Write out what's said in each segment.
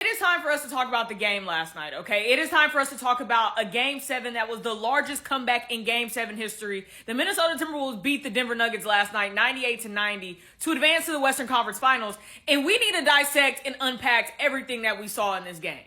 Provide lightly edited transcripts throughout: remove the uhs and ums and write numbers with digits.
It is time for us to talk about the game last night, okay? It is time for us to talk about a Game 7 that was the largest comeback in Game 7 history. The Minnesota Timberwolves beat the Denver Nuggets last night, 98-90, to advance to the Western Conference Finals. And we need to dissect and unpack everything that we saw in this game.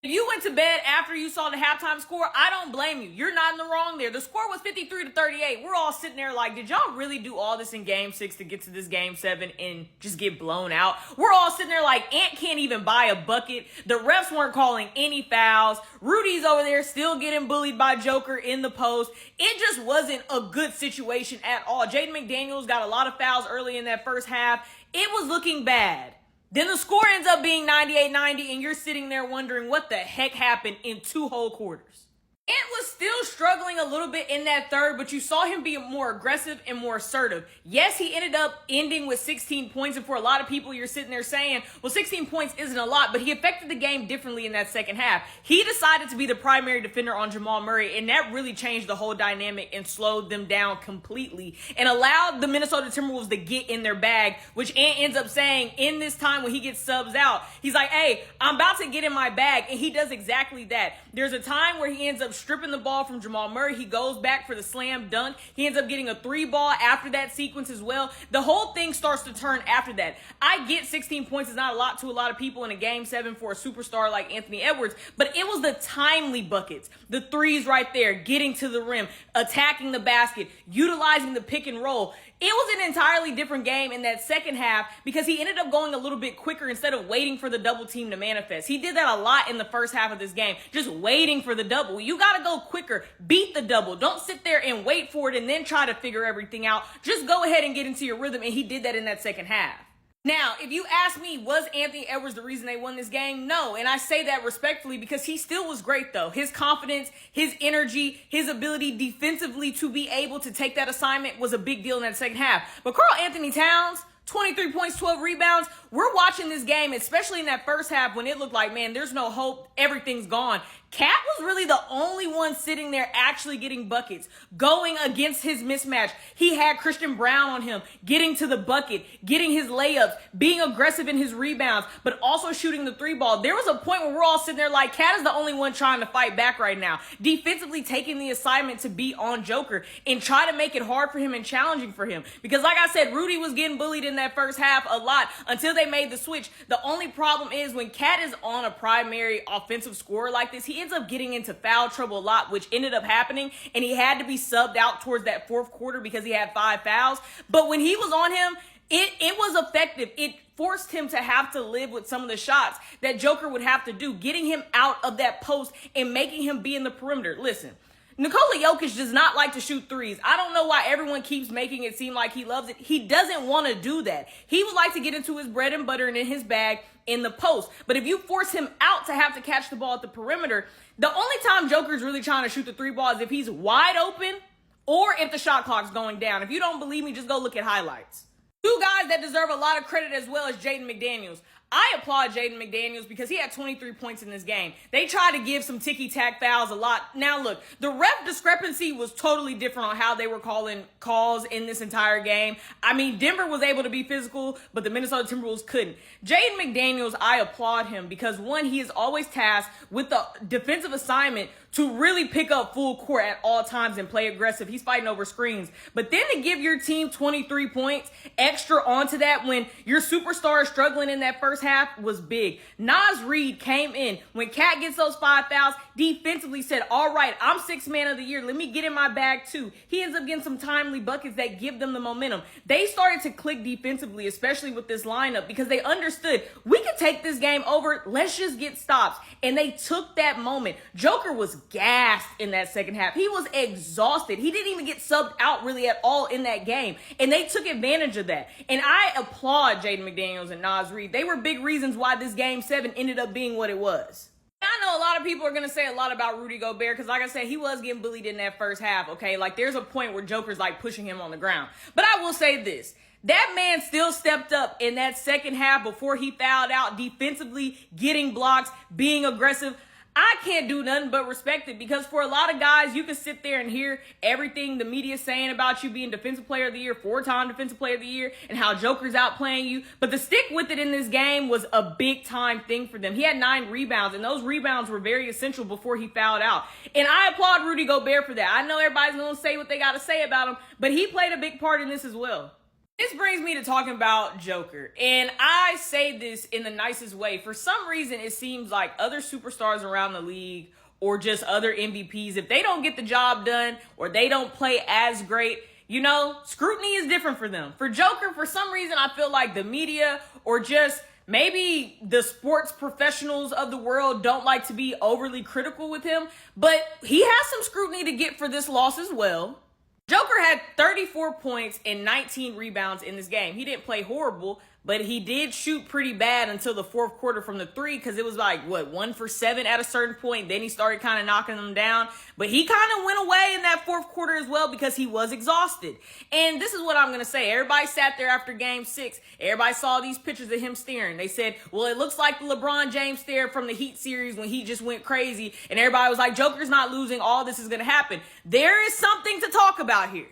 If you went to bed after you saw the halftime score, I don't blame you. You're not in the wrong there. The score was 53-38. We're all sitting there like, did y'all really do all this in Game 6 to get to this Game 7 and just get blown out? We're all sitting there like, Ant can't even buy a bucket. The refs weren't calling any fouls. Rudy's over there still getting bullied by Joker in the post. It just wasn't a good situation at all. Jaden McDaniels got a lot of fouls early in that first half. It was looking bad. Then the score ends up being 98-90, and you're sitting there wondering what the heck happened in 2 whole quarters. Ant was still struggling a little bit in that third, but you saw him be more aggressive and more assertive. Yes, he ended up ending with 16 points, and for a lot of people, you're sitting there saying, well, 16 points isn't a lot, but he affected the game differently in that second half. He decided to be the primary defender on Jamal Murray, and that really changed the whole dynamic and slowed them down completely and allowed the Minnesota Timberwolves to get in their bag, which Ant ends up saying in this time when he gets subs out, he's like, hey, I'm about to get in my bag, and he does exactly that. There's a time where he ends up stripping the ball from Jamal Murray. He goes back for the slam dunk. He ends up getting a 3 ball after that sequence as well. The whole thing starts to turn after that. I get 16 points is not a lot to a lot of people in a Game 7 for a superstar like Anthony Edwards, but it was the timely buckets, the threes right there, getting to the rim, attacking the basket, utilizing the pick and roll. It was an entirely different game in that second half because he ended up going a little bit quicker instead of waiting for the double team to manifest. He did that a lot in the first half of this game, just waiting for the double. You got to go quicker. Beat the double. Don't sit there and wait for it and then try to figure everything out. Just go ahead and get into your rhythm, and he did that in that second half. Now, if you ask me, was Anthony Edwards the reason they won this game? No, and I say that respectfully because he still was great, though. His confidence, his energy, his ability defensively to be able to take that assignment was a big deal in that second half. But Karl Anthony Towns, 23 points, 12 rebounds. We're watching this game, especially in that first half when it looked like, man, there's no hope. Everything's gone. Cat was really the only one sitting there actually getting buckets, going against his mismatch. He had Christian Brown on him, getting to the bucket, getting his layups, being aggressive in his rebounds, but also shooting the 3 ball. There was a point where we're all sitting there like, Cat is the only one trying to fight back right now, defensively taking the assignment to be on Joker and try to make it hard for him and challenging for him. Because like I said, Rudy was getting bullied in that first half a lot until they made the switch. The only problem is when Cat is on a primary offensive scorer like this, he ends up getting into foul trouble a lot, which ended up happening, and he had to be subbed out towards that fourth quarter because he had 5 fouls. But when he was on him, it was effective. It forced him to have to live with some of the shots that Joker would have to do, getting him out of that post and making him be in the perimeter. Listen, Nikola Jokic does not like to shoot threes. I don't know why everyone keeps making it seem like he loves it. He doesn't want to do that. He would like to get into his bread and butter and in his bag in the post. But if you force him out to have to catch the ball at the perimeter, the only time Joker's really trying to shoot the 3 ball is if he's wide open or if the shot clock's going down. If you don't believe me, just go look at highlights. 2 guys that deserve a lot of credit as well as Jaden McDaniels. I applaud Jaden McDaniels because he had 23 points in this game. They tried to give some ticky-tack fouls a lot. Now, look, the ref discrepancy was totally different on how they were calling calls in this entire game. I mean, Denver was able to be physical, but the Minnesota Timberwolves couldn't. Jaden McDaniels, I applaud him because, one, he is always tasked with the defensive assignment to really pick up full court at all times and play aggressive. He's fighting over screens. But then to give your team 23 points extra onto that when your superstar is struggling in that first half was big. Naz Reid came in when Cat gets those 5 fouls, defensively said, all right, I'm 6th man of the year. Let me get in my bag too. He ends up getting some timely buckets that give them the momentum. They started to click defensively, especially with this lineup, because they understood we could take this game over. Let's just get stops. And they took that moment. Joker was gassed in that second half. He was exhausted. He didn't even get subbed out really at all in that game. And they took advantage of that. And I applaud Jaden McDaniels and Naz Reid. They were big reasons why this Game 7 ended up being what it was. I know a lot of people are going to say a lot about Rudy Gobert because, like I said, he was getting bullied in that first half, okay? Like, there's a point where Joker's, like, pushing him on the ground. But I will say this. That man still stepped up in that second half before he fouled out defensively, getting blocks, being aggressive. I can't do nothing but respect it, because for a lot of guys, you can sit there and hear everything the media's saying about you being defensive player of the year, 4-time defensive player of the year, and how Joker's outplaying you. But the stick with it in this game was a big time thing for them. He had 9 rebounds, and those rebounds were very essential before he fouled out. And I applaud Rudy Gobert for that. I know everybody's going to say what they got to say about him, but he played a big part in this as well. This brings me to talking about Joker, and I say this in the nicest way. For some reason, it seems like other superstars around the league, or just other MVPs, if they don't get the job done or they don't play as great, scrutiny is different for them. For Joker, for some reason, I feel like the media, or just maybe the sports professionals of the world, don't like to be overly critical with him, but he has some scrutiny to get for this loss as well. Joker had 34 points and 19 rebounds in this game. He didn't play horrible, but he did shoot pretty bad until the fourth quarter from the 3, because it was like, 1 for 7 at a certain point. Then he started kind of knocking them down. But he kind of went away in that fourth quarter as well, because he was exhausted. And this is what I'm going to say. Everybody sat there after game 6. Everybody saw these pictures of him staring. They said, well, it looks like the LeBron James stare from the Heat series when he just went crazy. And everybody was like, Joker's not losing. All this is going to happen. There is something to talk about here.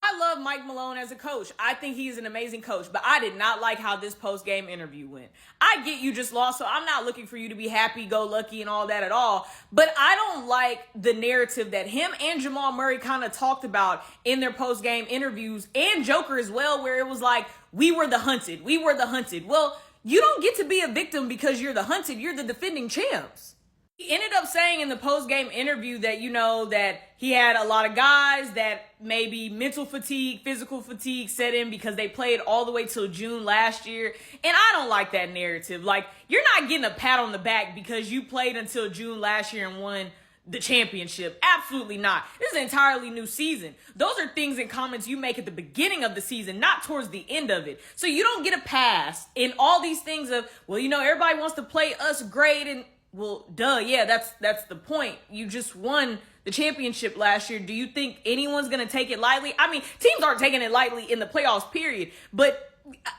I love Mike Malone as a coach. I think he's an amazing coach, but I did not like how this post-game interview went. I get you just lost, so I'm not looking for you to be happy-go-lucky and all that at all, but I don't like the narrative that him and Jamal Murray kind of talked about in their post-game interviews, and Joker as well, where it was like, we were the hunted. We were the hunted. Well, you don't get to be a victim because you're the hunted. You're the defending champs. He ended up saying in the post-game interview that, that he had a lot of guys that maybe mental fatigue, physical fatigue set in because they played all the way till June last year. And I don't like that narrative. Like, you're not getting a pat on the back because you played until June last year and won the championship. Absolutely not. This is an entirely new season. Those are things and comments you make at the beginning of the season, not towards the end of it. So you don't get a pass in all these things of, well, everybody wants to play us great, and well, duh, yeah, that's the point. You just won the championship last year. Do you think anyone's going to take it lightly? I mean, teams aren't taking it lightly in the playoffs, period. But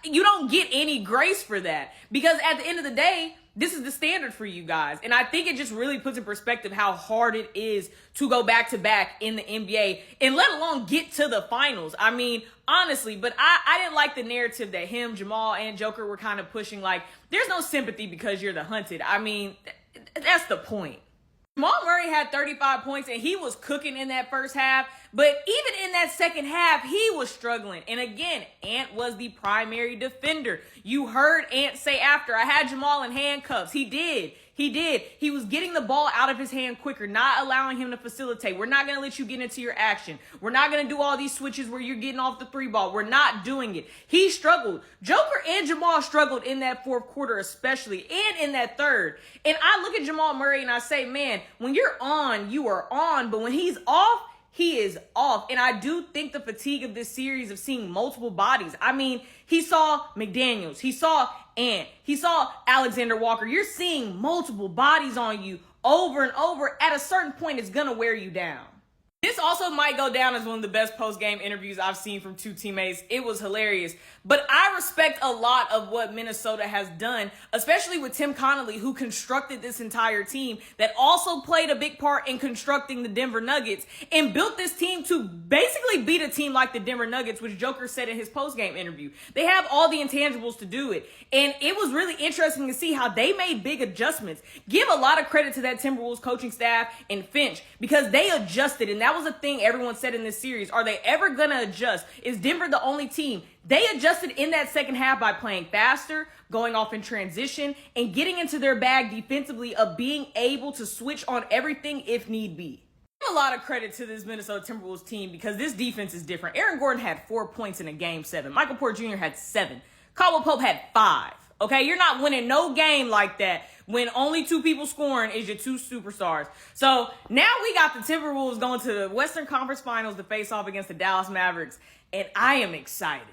you don't get any grace for that, because at the end of the day, this is the standard for you guys. And I think it just really puts in perspective how hard it is to go back-to-back in the NBA, and let alone get to the finals. I mean, honestly, but I didn't like the narrative that him, Jamal, and Joker were kind of pushing, like, there's no sympathy because you're the hunted. I mean, that's the point. Jamal Murray had 35 points, and he was cooking in that first half. But even in that second half, he was struggling. And again, Ant was the primary defender. You heard Ant say after, I had Jamal in handcuffs. He did. He was getting the ball out of his hand quicker, not allowing him to facilitate. We're not going to let you get into your action. We're not going to do all these switches where you're getting off the 3 ball. We're not doing it. He struggled. Joker and Jamal struggled in that fourth quarter especially, and in that third. And I look at Jamal Murray and I say, man, when you're on, you are on. But when he's off, he is off. And I do think the fatigue of this series of seeing multiple bodies. I mean, he saw McDaniels. He saw Ant. He saw Alexander Walker. You're seeing multiple bodies on you over and over. At a certain point, it's going to wear you down. This also might go down as one of the best post-game interviews I've seen from two teammates. It was hilarious. But I respect a lot of what Minnesota has done, especially with Tim Connolly, who constructed this entire team, that also played a big part in constructing the Denver Nuggets and built this team to basically beat a team like the Denver Nuggets, which Joker said in his post-game interview. They have all the intangibles to do it. And it was really interesting to see how they made big adjustments. Give a lot of credit to that Timberwolves coaching staff and Finch, because they adjusted, and that was a thing everyone said in this series. Are they ever going to adjust? Is Denver the only team? They adjusted in that second half by playing faster, going off in transition, and getting into their bag defensively of being able to switch on everything if need be. Give a lot of credit to this Minnesota Timberwolves team, because this defense is different. Aaron Gordon had 4 points in a game 7. Michael Porter Jr. had 7. Caldwell Pope had 5. Okay, you're not winning no game like that when only 2 people scoring is your 2 superstars. So now we got the Timberwolves going to the Western Conference Finals to face off against the Dallas Mavericks, and I am excited.